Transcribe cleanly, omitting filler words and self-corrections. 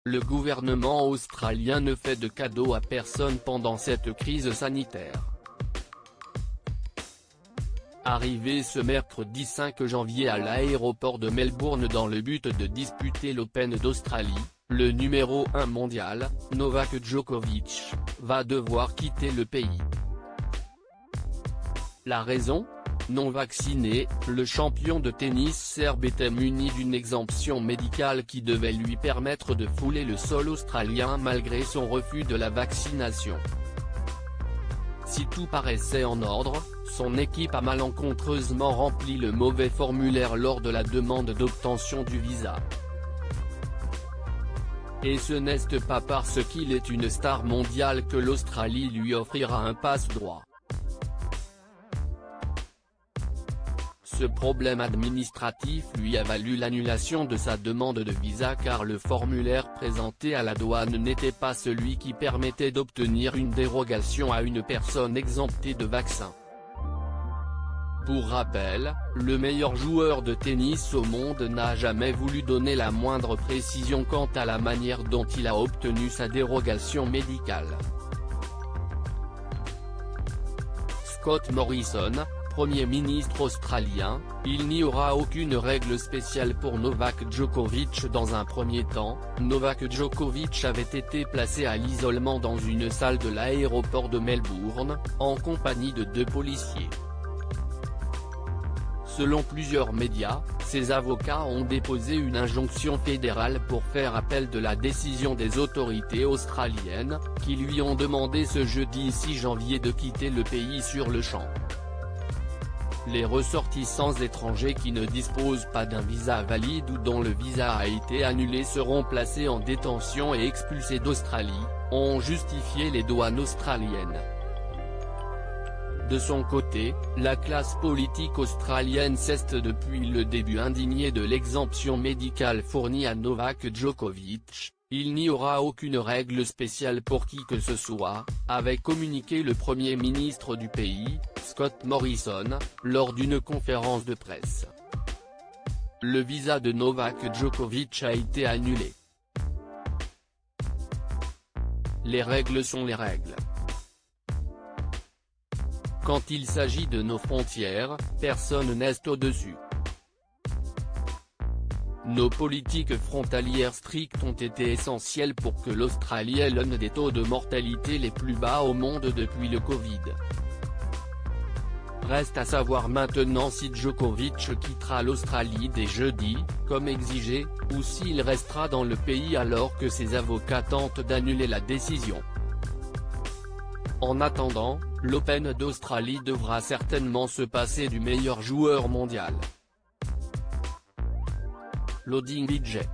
Le gouvernement australien ne fait de cadeaux à personne pendant cette crise sanitaire. Arrivé ce mercredi 5 janvier à l'aéroport de Melbourne dans le but de disputer l'Open d'Australie, le numéro 1 mondial, Novak Djokovic, va devoir quitter le pays. La raison ? Non vacciné, le champion de tennis serbe était muni d'une exemption médicale qui devait lui permettre de fouler le sol australien malgré son refus de la vaccination. Si tout paraissait en ordre, son équipe a malencontreusement rempli le mauvais formulaire lors de la demande d'obtention du visa. Et ce n'est pas parce qu'il est une star mondiale que l'Australie lui offrira un passe-droit. Ce problème administratif lui a valu l'annulation de sa demande de visa car le formulaire présenté à la douane n'était pas celui qui permettait d'obtenir une dérogation à une personne exemptée de vaccin. Pour rappel, le meilleur joueur de tennis au monde n'a jamais voulu donner la moindre précision quant à la manière dont il a obtenu sa dérogation médicale. Scott Morrison, Premier ministre australien, il n'y aura aucune règle spéciale pour Novak Djokovic. Dans un premier temps, Novak Djokovic avait été placé à l'isolement dans une salle de l'aéroport de Melbourne, en compagnie de 2 policiers. Selon plusieurs médias, ses avocats ont déposé une injonction fédérale pour faire appel de la décision des autorités australiennes, qui lui ont demandé ce jeudi 6 janvier de quitter le pays sur le champ. Les ressortissants étrangers qui ne disposent pas d'un visa valide ou dont le visa a été annulé seront placés en détention et expulsés d'Australie, ont justifié les douanes australiennes. De son côté, la classe politique australienne s'est depuis le début indignée de l'exemption médicale fournie à Novak Djokovic. Il n'y aura aucune règle spéciale pour qui que ce soit, avait communiqué le Premier ministre du pays, Scott Morrison, lors d'une conférence de presse. Le visa de Novak Djokovic a été annulé. Les règles sont les règles. Quand il s'agit de nos frontières, personne n'est au-dessus. Nos politiques frontalières strictes ont été essentielles pour que l'Australie ait l'un des taux de mortalité les plus bas au monde depuis le Covid. Reste à savoir maintenant si Djokovic quittera l'Australie dès jeudi, comme exigé, ou s'il restera dans le pays alors que ses avocats tentent d'annuler la décision. En attendant, l'Open d'Australie devra certainement se passer du meilleur joueur mondial. Loading budget.